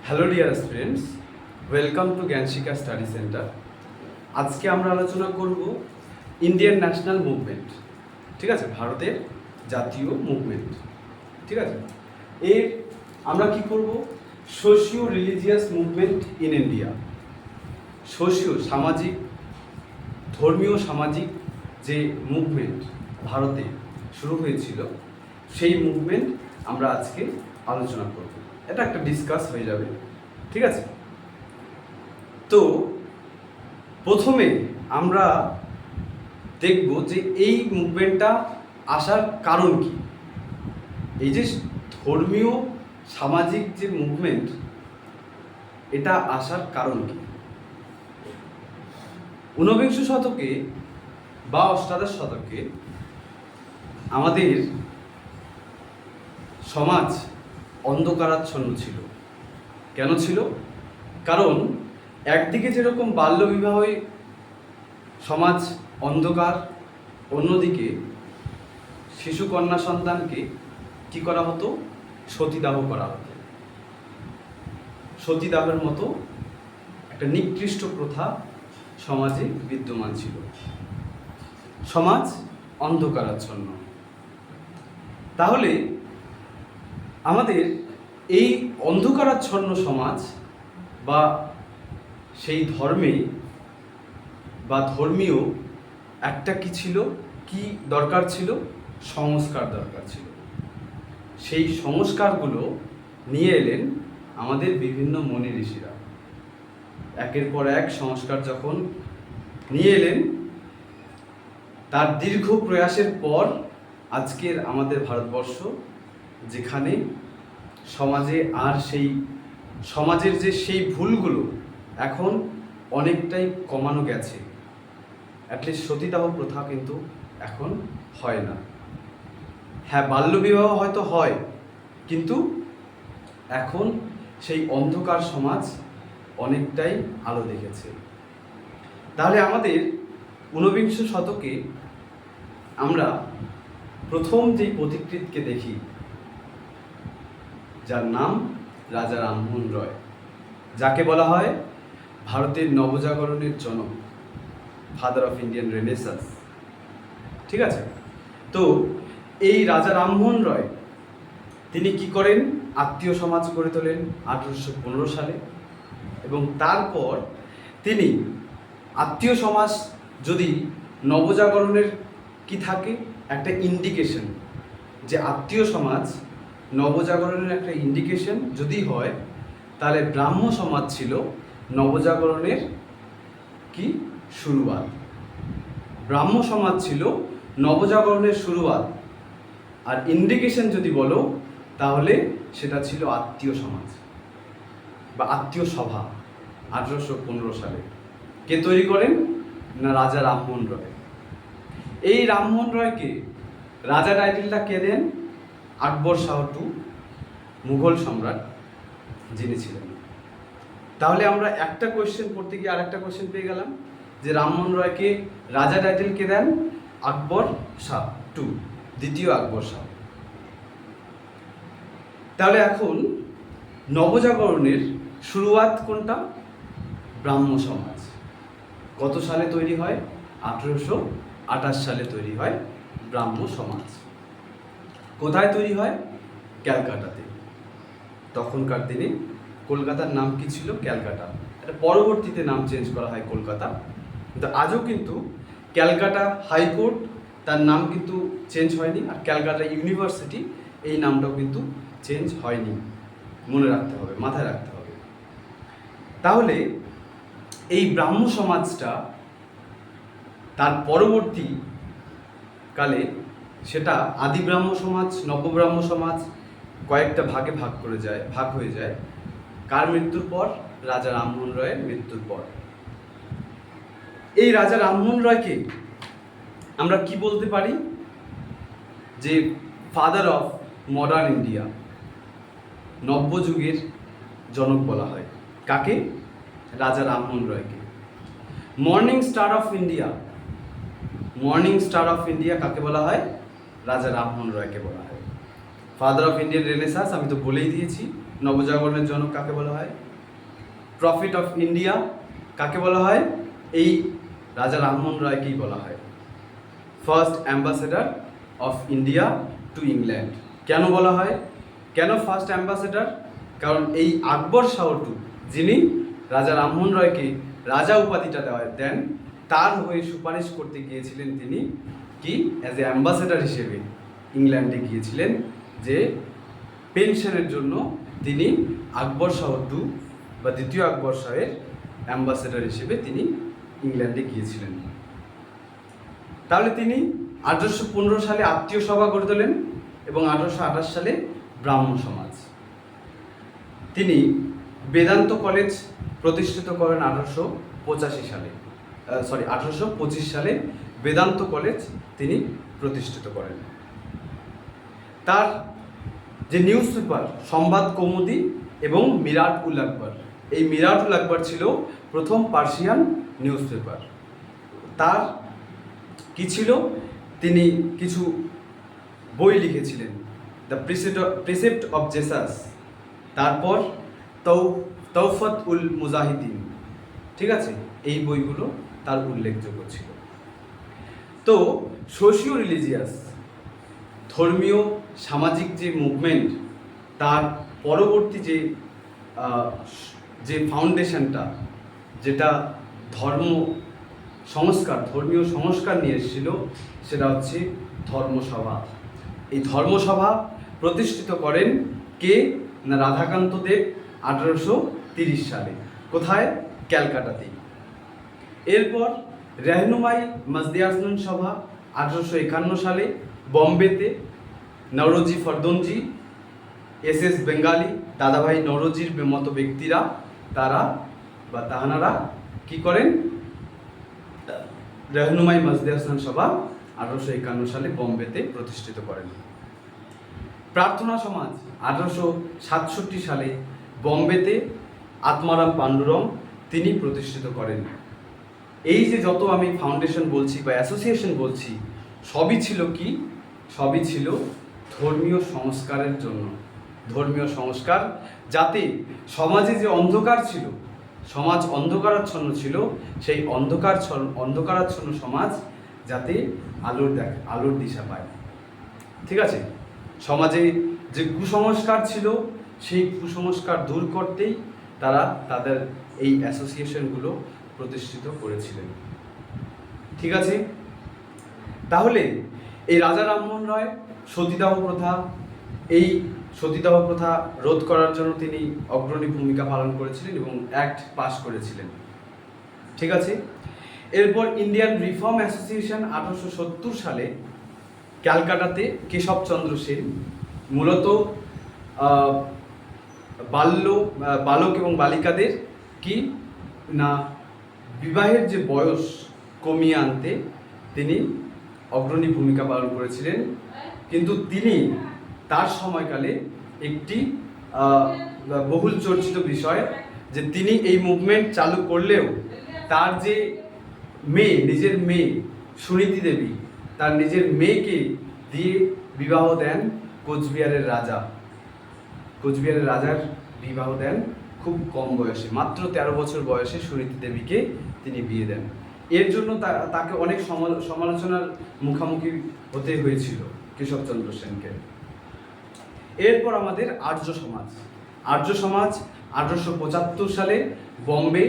Hello dear students, welcome to Gyanshiksha study centre. আজকে আমরা আলোচনা করব ইন্ডিয়ান ন্যাশনাল মুভমেন্ট। ঠিক আছে, ভারতের জাতীয় মুভমেন্ট। ঠিক আছে, এর আমরা কি করব, socio religious movement in India. Socio সামাজিক, ধর্মীয় সামাজিক যে মুভমেন্ট ভারতে শুরু হয়েছিল, সেই মুভমেন্ট আমরা আজকে আলোচনা করব। এটা একটা ডিসকাস হয়ে যাবে। ঠিক আছে, তো প্রথমে আমরা দেখব যে এই মুভমেন্টটা আসার কারণ কি। এই যে ধর্মীয় সামাজিক যে মুভমেন্ট, এটা আসার কারণ কি। ঊনবিংশ শতকে বা অষ্টাদশ শতকে আমাদের সমাজ অন্ধকারাচ্ছন্ন ছিল। কেন ছিল? কারণ একদিকে যেরকম বাল্যবিবাহে সমাজ অন্ধকার, অন্যদিকে শিশু কন্যা সন্তানকে কি করা হতো? সতীদাহ করা হতো। সতীদাহের মতো একটা নিকৃষ্ট প্রথা সমাজে বিদ্যমান ছিল। সমাজ অন্ধকারাচ্ছন্ন। তাহলে আমাদের এই অন্ধকারাচ্ছন্ন সমাজ বা সেই ধর্মে বা ধর্মীয় একটা কি ছিল, কি দরকার ছিল? সংস্কার দরকার ছিল। সেই সংস্কারগুলো নিয়ে এলেন আমাদের বিভিন্ন মুনি ঋষিরা। একের পর এক সংস্কার যখন নিয়ে এলেন, তার দীর্ঘ প্রয়াসের পর আজকের আমাদের ভারতবর্ষ, যেখানে সমাজে আর সেই সমাজের যে সেই ভুলগুলো এখন অনেকটাই কমানো গেছে। অ্যাটলিস্ট সতীদাহ প্রথা কিন্তু এখন হয় না। হ্যাঁ, বাল্যবিবাহ হয়তো হয়, কিন্তু এখন সেই অন্ধকার সমাজ অনেকটাই আলো দেখেছে। তাহলে আমাদের ঊনবিংশ শতকে আমরা প্রথম যেই পথিকৃৎকে দেখি, যার নাম রাজা রামমোহন রয়, যাকে বলা হয় ভারতের নবজাগরণের জনক, ফাদার অফ ইন্ডিয়ান রেনেসান্স। ঠিক আছে, তো এই রাজা রামমোহন রয় তিনি কি করেন? আত্মীয় সমাজ গড়ে তোলেন 1815 সালে। এবং তারপর তিনি আত্মীয় সমাজ যদি নবজাগরণের কি থাকে, একটা ইন্ডিকেশন, যে আত্মীয় সমাজ নবজাগরণের একটা ইন্ডিকেশন যদি হয়, তাহলে ব্রাহ্ম সমাজ ছিল নবজাগরণের কি শুরুয়াত। ব্রাহ্ম সমাজ ছিল নবজাগরণের শুরুয়াত। আর ইন্ডিকেশন যদি বলো, তাহলে সেটা ছিল আত্মীয় সমাজ বা আত্মীয় সভা। 1815 সালে কে তৈরি করেন? না, রাজা রামমোহন রয়। এই রামমোহন রয়কে রাজা টাইটেলটা কে দেন? আকবর শাহ টু, মুঘল সম্রাট যিনি ছিলেন। তাহলে আমরা একটা কোয়েশ্চেন পড়তে গিয়ে আর একটা কোয়েশ্চেন পেয়ে গেলাম, যে রামমোহন রয়কে রাজা টাইটেল কে দেন? আকবর শাহ টু, দ্বিতীয় আকবর শাহ। তাহলে এখন নবজাগরণের শুরুয়াত কোনটা? ব্রাহ্ম সমাজ। কত সালে তৈরি হয়? 1828 সালে তৈরি হয় ব্রাহ্ম সমাজ। কোথায় তৈরি হয়? ক্যালকাটাতে। তখনকার দিনে কলকাতার নাম কি ছিল? ক্যালকাটা। এটা পরবর্তীতে নাম চেঞ্জ করা হয় কলকাতা। কিন্তু আজও কিন্তু ক্যালকাটা হাইকোর্ট, তার নাম কিন্তু চেঞ্জ হয়নি। আর ক্যালকাটা ইউনিভার্সিটি, এই নামটাও কিন্তু চেঞ্জ হয়নি। মনে রাখতে হবে, মাথায় রাখতে হবে। তাহলে এই ব্রাহ্ম সমাজটা তার পরবর্তী কালে সেটা আদি ব্রাহ্ম সমাজ, নবব্রাহ্ম সমাজ কয়েকটা ভাগে ভাগ হয়ে যায়। কার মৃত্যুর পর? রাজা রামমোহন রয়ের মৃত্যুর পর। এই রাজা রামমোহন রয়কে আমরা কি বলতে পারি? যে ফাদার অফ মডার্ন ইন্ডিয়া, নব্যযুগের জনক বলা হয়। কাকে? রাজা রামমোহন রয়কে। Morning star of India, morning star of India কাকে বলা হয়? রাজা রামমোহন রয়কে বলা হয়। ফাদার অফ ইন্ডিয়ান রেনেসান্স আমি তো বলেই দিয়েছি, নবজাগরণের জনক কাকে বলা হয়? প্রফিট অফ ইন্ডিয়া কাকে বলা হয়? এই রাজা রামমোহন রায়কেই বলা হয় first ambassador of India to England. কেন বলা হয়? কেন ফার্স্ট অ্যাম্বাসেডর? কারণ এই আকবর শাহ টু, যিনি রাজা রামমোহন রায়কে রাজা উপাধিটা দেন, তার হয়ে সুপারিশ করতে গিয়েছিলেন তিনি কি অ্যাজ এ অ্যাম্বাসেডর হিসেবে ইংল্যান্ডে গিয়েছিলেন, যে পেনশনের জন্য তিনি আকবর শাহ টু বা দ্বিতীয় আকবর শাহের অ্যাম্বাসেডর হিসেবে তিনি ইংল্যান্ডে গিয়েছিলেন। তাহলে তিনি 1815 সালে আত্মীয় সভা গড়ে তোলেন এবং 1828 সালে ব্রাহ্ম সমাজ। তিনি বেদান্ত কলেজ প্রতিষ্ঠিত করেন 1825 সালে বেদান্ত কলেজ তিনি প্রতিষ্ঠিত করেন। তার যে নিউজ পেপার সংবাদ কৌমুদি এবং মিরাট উল আকবর, এই মিরাট উল আকবর ছিল প্রথম পার্সিয়ান নিউজ পেপার। তার কি ছিল? তিনি কিছু বই লিখেছিলেন, দ্য প্রিসেপ্ট অফ জেসাস, তারপর তৌফত উল মুজাহিদিন, ঠিক আছে, এই বইগুলো তার উল্লেখযোগ্য ছিল। তো সোশিও রিলিজিয়াস, ধর্মীয় সামাজিক যে মুভমেন্ট, তার পরবর্তী যে ফাউন্ডেশনটা, যেটা ধর্মীয় সংস্কার নিয়ে এসেছিল, সেটা হচ্ছে ধর্মসভা। এই ধর্মসভা প্রতিষ্ঠিত করেন কে না রাধাকান্ত দেব 1830 সালে। কোথায়? ক্যালকাটাতেই। এরপর রেহনুমাই মজলিস-ই সভা 1851 সালে বম্বেতে। নওরোজি ফরদোনজি, এস বেঙ্গালি, দাদাভাই নওরোজির মতো ব্যক্তিরা তাহানারা কি করেন? রেহনুমাই মজলিস-ই সভা 1851 সালে বম্বেতে প্রতিষ্ঠিত করেন। প্রার্থনা সমাজ 1867 সালে বম্বেতে আত্মারাম পাণ্ডুরং তিনি প্রতিষ্ঠিত করেন। এই যে যত আমি ফাউন্ডেশন বলছি বা অ্যাসোসিয়েশন বলছি, সবই ছিল কি? সবই ছিল ধর্মীয় সংস্কারের জন্য। ধর্মীয় সংস্কার, যাতে সমাজে যে অন্ধকার ছিল, সমাজ অন্ধকারাচ্ছন্ন ছিল, সেই অন্ধকারাচ্ছন্ন সমাজ যাতে আলোর দিশা পায়। ঠিক আছে? সমাজে যে কুসংস্কার ছিল, সেই কুসংস্কার দূর করতেই তারা তাদের এই অ্যাসোসিয়েশনগুলো প্রতিষ্ঠিত করেছিলেন। ঠিক আছে? তাহলে এই রাজা রামমোহন রায় সতীদাহ প্রথা, এই সতীদাহ প্রথা রোধ করার জন্য তিনি অগ্রণী ভূমিকা পালন করেছিলেন এবং অ্যাক্ট পাস করেছিলেন। ঠিক আছে? এরপর ইন্ডিয়ান রিফর্ম অ্যাসোসিয়েশন 1870 সালে ক্যালকাটাতে কেশবচন্দ্র সেন মূলত বালক এবং বালিকাদের কি না বিবাহের যে বয়স কমিয়ে আনতে তিনি অগ্রণী ভূমিকা পালন করেছিলেন। কিন্তু তিনি তার সময়কালে একটি বহুল চর্চিত বিষয়, যে তিনি এই মুভমেন্ট চালু করলেও তার যে নিজের মেয়ে সুনীতি দেবী, তার নিজের মেয়েকে দিয়ে বিবাহ দেন কোচবিহারের রাজার বিবাহ দেন খুব কম বয়সে, মাত্র 13 বছর বয়সে সুনীতি দেবীকে তিনি বিয়ে দেন। এর জন্য তাকে অনেক সমালোচনার মুখোমুখি হতে হয়েছিল কেশবচন্দ্র সেনকে। এরপর আমাদের আর্য সমাজ 1875 সালে বম্বে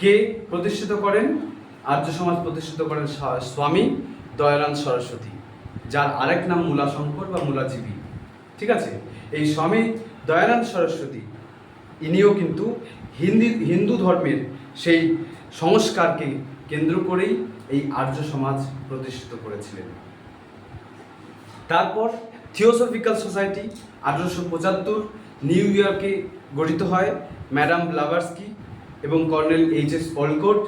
কে প্রতিষ্ঠিত করেন? আর্য সমাজ প্রতিষ্ঠিত করেন স্বামী দয়ানন্দ সরস্বতী, যার আরেক নাম মূলাশঙ্কর বা মূলাজীবী। ঠিক আছে? এই স্বামী দয়ানন্দ সরস্বতী ইনিও কিন্তু হিন্দু ধর্মের সেই সংস্কারকে কেন্দ্র করেই এই আর্য সমাজ প্রতিষ্ঠিত করেছিলেন। তারপর থিওসফিক্যাল সোসাইটি 1875 নিউ ইয়র্কে গঠিত হয়। ম্যাডাম ব্লাভারস্কি এবং কর্নেল এইচ.এস. অলকোট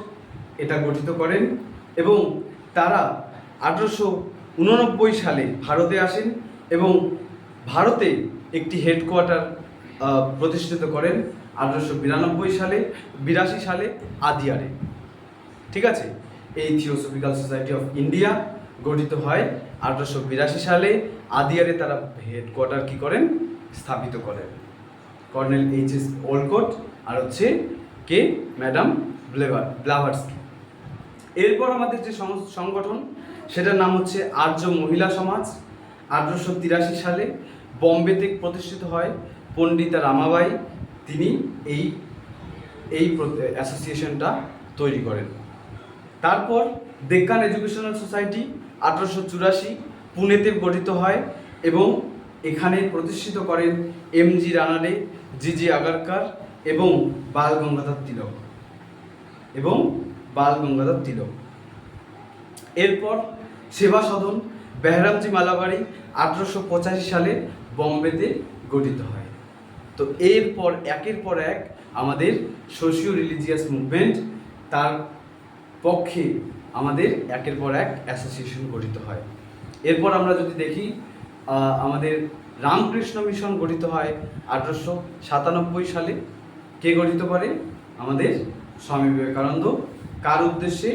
এটা গঠিত করেন এবং তারা 1889 সালে ভারতে আসেন এবং ভারতে একটি হেডকোয়ার্টার প্রতিষ্ঠিত করেন 1882 সালে আদিয়ারে। ঠিক আছে? এই থিওসফিক্যাল সোসাইটি অফ ইন্ডিয়া গঠিত হয় 1882 সালে আদিয়ারে। তারা হেডকোয়ার্টার কি করেন? স্থাপিত করেন। Colonel HS. ওলকোট, আর হচ্ছে কে ম্যাডাম ব্লাভাটস্কি। এরপর আমাদের যে সংগঠন সেটার নাম হচ্ছে আর্য মহিলা সমাজ। 1883 সালে বম্বেতে প্রতিষ্ঠিত হয় পণ্ডিতা রামাবাই, তিনি এই এই অ্যাসোসিয়েশনটা তৈরি করেন। তারপর ডেক্কান এডুকেশনাল সোসাইটি 1884 পুনেতে গঠিত হয় এবং এখানে প্রতিষ্ঠিত করেন এম.জি. রানাডে, জি.জি. আগারকার এবং বাল গঙ্গাধর তিলক। এরপর সেবা সদন বেহরামজি মালাবারি 1885 সালে বম্বেতে গঠিত হয়। তো এরপর একের পর এক আমাদের সোশিও রিলিজিয়াস মুভমেন্ট, তার পক্ষে আমাদের একের পর এক অ্যাসোসিয়েশন গঠিত হয়। এরপর আমরা যদি দেখি আমাদের রামকৃষ্ণ মিশন গঠিত হয় 1897 সালে। কে গঠিত করে? আমাদের স্বামী বিবেকানন্দ। কার উদ্দেশ্যে?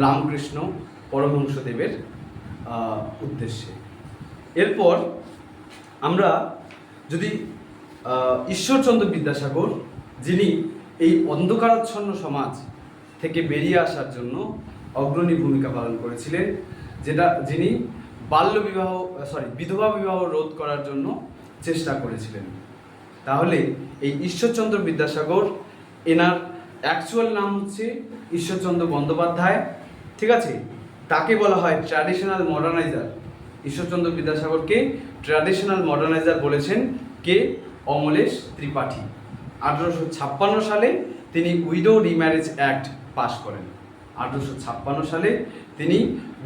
রামকৃষ্ণ পরমহংসদেবের উদ্দেশ্যে। এরপর আমরা যদি ঈশ্বরচন্দ্র বিদ্যাসাগর, যিনি এই অন্ধকারাচ্ছন্ন সমাজ থেকে বেরিয়ে আসার জন্য অগ্রণী ভূমিকা পালন করেছিলেন, যিনি বিধবা বিবাহ রোধ করার জন্য চেষ্টা করেছিলেন। তাহলে এই ঈশ্বরচন্দ্র বিদ্যাসাগর, এনার অ্যাকচুয়াল নাম হচ্ছে ঈশ্বরচন্দ্র বন্দ্যোপাধ্যায়, ঠিক আছে? তাকে বলা হয় ট্র্যাডিশনাল মডার্নাইজার। ঈশ্বরচন্দ্র বিদ্যাসাগরকে ট্র্যাডিশনাল মডার্নাইজার বলেছেন কে? অমলেশ ত্রিপাঠী। 1856 সালে তিনি উইডো রিম্যারেজ অ্যাক্ট পাশ করেন। 1856 সালে তিনি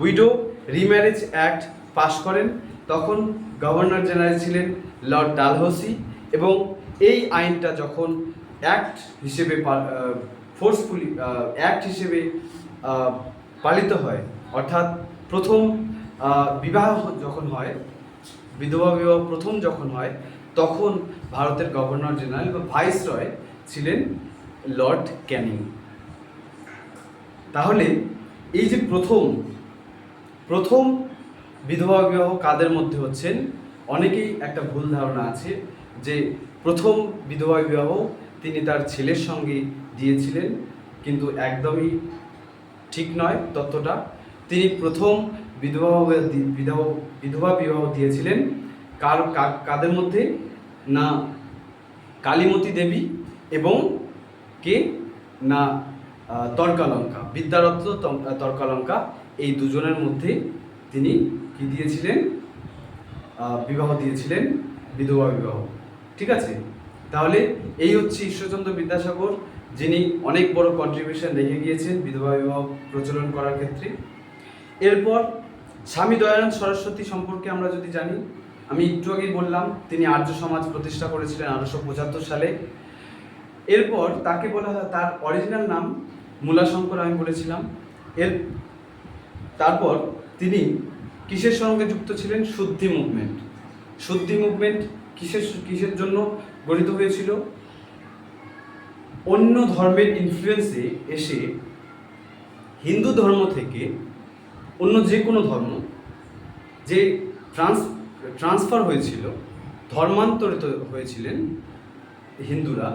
উইডো রিম্যারেজ অ্যাক্ট পাশ করেন। তখন গভর্নর জেনারেল ছিলেন লর্ড ডালহৌসি, এবং এই আইনটা যখন অ্যাক্ট হিসেবে ফোর্সফুলি অ্যাক্ট হিসেবে পালিত হয়, অর্থাৎ প্রথম বিবাহ যখন হয়, বিধবা বিবাহ প্রথম যখন হয়, তখন ভারতের গভর্নর জেনারেল বা ভাইসরয় ছিলেন লর্ড ক্যানিং। তাহলে এই যে প্রথম বিধবা বিবাহ কাদের মধ্যে হচ্ছেন? অনেকেই একটা ভুল ধারণা আছে যে প্রথম বিধবা বিবাহ তিনি তার ছেলের সঙ্গে দিয়েছিলেন, কিন্তু একদমই ঠিক নয় তথ্যটা। তিনি প্রথম বিধবা বিবাহ দিয়েছিলেন কাদের মধ্যে? না কালীমতী দেবী এবং কে না তর্কালঙ্কা, বিদ্যারত্ন তর্কালঙ্কা, এই দুজনের মধ্যে তিনি কি দিয়েছিলেন? বিবাহ দিয়েছিলেন, বিধবা বিবাহ, ঠিক আছে? তাহলে এই হচ্ছে ঈশ্বরচন্দ্র বিদ্যাসাগর, যিনি অনেক বড় কন্ট্রিবিউশন রেখে গিয়েছেন বিধবা বিবাহ প্রচলন করার ক্ষেত্রে। এরপর স্বামী দয়ানন্দ সরস্বতী সম্পর্কে আমরা যদি জানি, আমি একটু আগেই বললাম তিনি আর্য সমাজ প্রতিষ্ঠা করেছিলেন 1875 সালে। এরপর তাকে বলা হয়, তার অরিজিনাল নাম মূলাশঙ্কর আমি বলেছিলাম। তারপর তিনি কিসের সঙ্গে যুক্ত ছিলেন? শুদ্ধি মুভমেন্ট কিসের জন্য গঠিত হয়েছিল? অন্য ধর্মের ইনফ্লুয়েন্সে এসে হিন্দু ধর্ম থেকে অন্য যে কোনো ধর্ম যে ট্রান্সফার হয়েছিল, ধর্মান্তরিত হয়েছিলেন হিন্দুরা,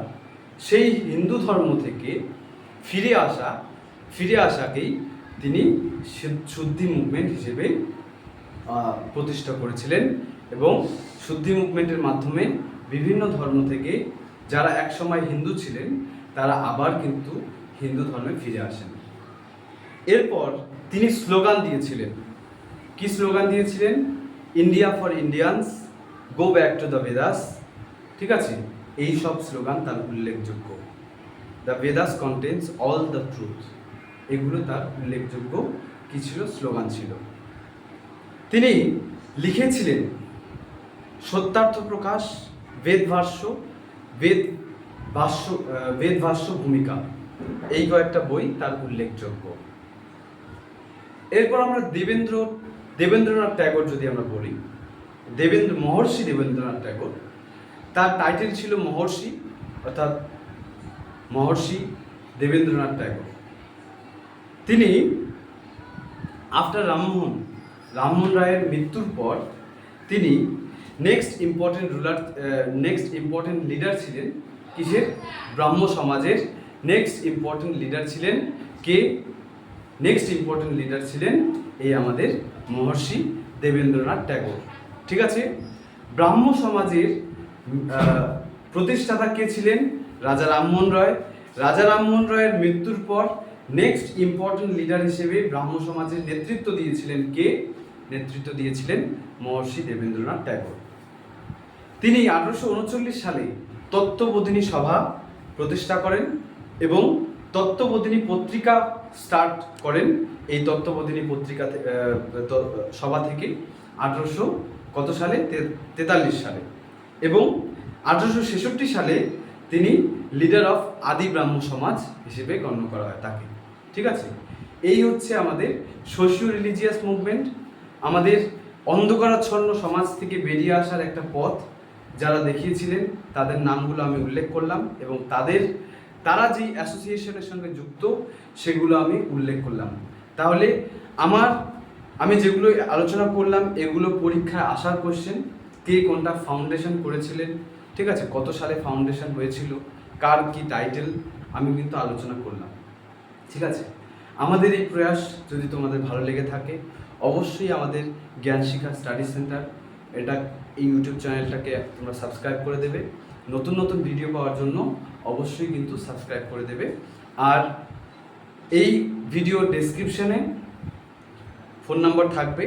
সেই হিন্দু ধর্ম থেকে ফিরে আসাকেই তিনি শুদ্ধি মুভমেন্ট হিসেবে প্রতিষ্ঠা করেছিলেন, এবং শুদ্ধি মুভমেন্টের মাধ্যমে বিভিন্ন ধর্ম থেকে যারা একসময় হিন্দু ছিলেন তারা আবার কিন্তু হিন্দু ধর্মে ফিরে আসেন। এরপর তিনি স্লোগান দিয়েছিলেন। কি স্লোগান দিয়েছিলেন? India for Indians, go back to the Vedas, ঠিক আছে? এই সব স্লোগান তার উল্লেখযোগ্য। The Vedas contains all the truth, এগুলো তার উল্লেখযোগ্য কি ছিল? স্লোগান ছিল। তিনি লিখেছিলেন সত্যার্থ প্রকাশ, বেদভাষ্য ভূমিকা, এই কয়েকটা বই তার উল্লেখযোগ্য। এরপর আমরা দেবেন্দ্রনাথ ট্যাগর যদি আমরা বলি, মহর্ষি দেবেন্দ্রনাথ ট্যাগর, তার টাইটেল ছিল মহর্ষি, অর্থাৎ মহর্ষি দেবেন্দ্রনাথ ট্যাগর। তিনি আফটার রামমোহন রায়ের মৃত্যুর পর তিনি নেক্সট ইম্পর্টেন্ট লিডার ছিলেন কিসের? ব্রাহ্ম সমাজের নেক্সট ইম্পর্টেন্ট লিডার ছিলেন কে? নেক্সট ইম্পর্টেন্ট লিডার ছিলেন এই আমাদের মহর্ষি দেবেন্দ্রনাথ ট্যাগর। ঠিক আছে, ব্রাহ্ম সমাজের প্রতিষ্ঠাতা কে ছিলেন? রাজা রামমোহন রয়। রাজা রামমোহন রয়ের মৃত্যুর পর নেক্সট ইম্পর্টেন্ট লিডার হিসেবে ব্রাহ্ম সমাজের নেতৃত্ব দিয়েছিলেন কে? নেতৃত্ব দিয়েছিলেন মহর্ষি দেবেন্দ্রনাথ ট্যাগর। তিনি 1839 সালে তত্ত্ববোধিনী সভা প্রতিষ্ঠা করেন এবং তত্ত্ববোধিনী পত্রিকা স্টার্ট করেন। এই তত্ত্ববোধিনী পত্রিকা সভা থেকে 1800 সালে 43 সালে, এবং 1866 সালে তিনি লিডার অফ আদি ব্রাহ্ম সমাজ হিসেবে গণ্য করা হয় তাকে। ঠিক আছে, এই হচ্ছে আমাদের সোশিও রিলিজিয়াস মুভমেন্ট, আমাদের অন্ধকারাচ্ছন্ন সমাজ থেকে বেরিয়ে আসার একটা পথ যারা দেখিয়েছিলেন তাদের নামগুলো আমি উল্লেখ করলাম, এবং তারা যেই অ্যাসোসিয়েশনের সঙ্গে যুক্ত সেগুলো আমি উল্লেখ করলাম। তাহলে আমি যেগুলো আলোচনা করলাম এগুলো পরীক্ষায় আসার কোশ্চেন। কে কোনটা ফাউন্ডেশন করেছিলেন, ঠিক আছে, কত সালে ফাউন্ডেশন হয়েছিল, কার কি টাইটেল, আমি কিন্তু আলোচনা করলাম। ঠিক আছে, আমাদের এই প্রয়াস যদি তোমাদের ভালো লেগে থাকে অবশ্যই আমাদের জ্ঞান শিক্ষা স্টাডি সেন্টার এই ইউটিউব চ্যানেলটাকে তোমরা সাবস্ক্রাইব করে দেবে। নতুন নতুন ভিডিও পাওয়ার জন্য অবশ্যই কিন্তু সাবস্ক্রাইব করে দেবে। আর এই ভিডিও ডেসক্রিপশনে ফোন নাম্বার থাকবে।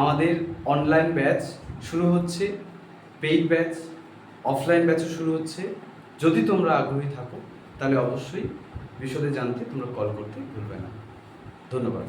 আমাদের অনলাইন ব্যাচ শুরু হচ্ছে, পেইড ব্যাচ, অফলাইন ব্যাচও শুরু হচ্ছে। যদি তোমরা আগ্রহী থাকো তাহলে অবশ্যই বিশদে জানতে তোমরা কল করতে ভুলবে না। ধন্যবাদ।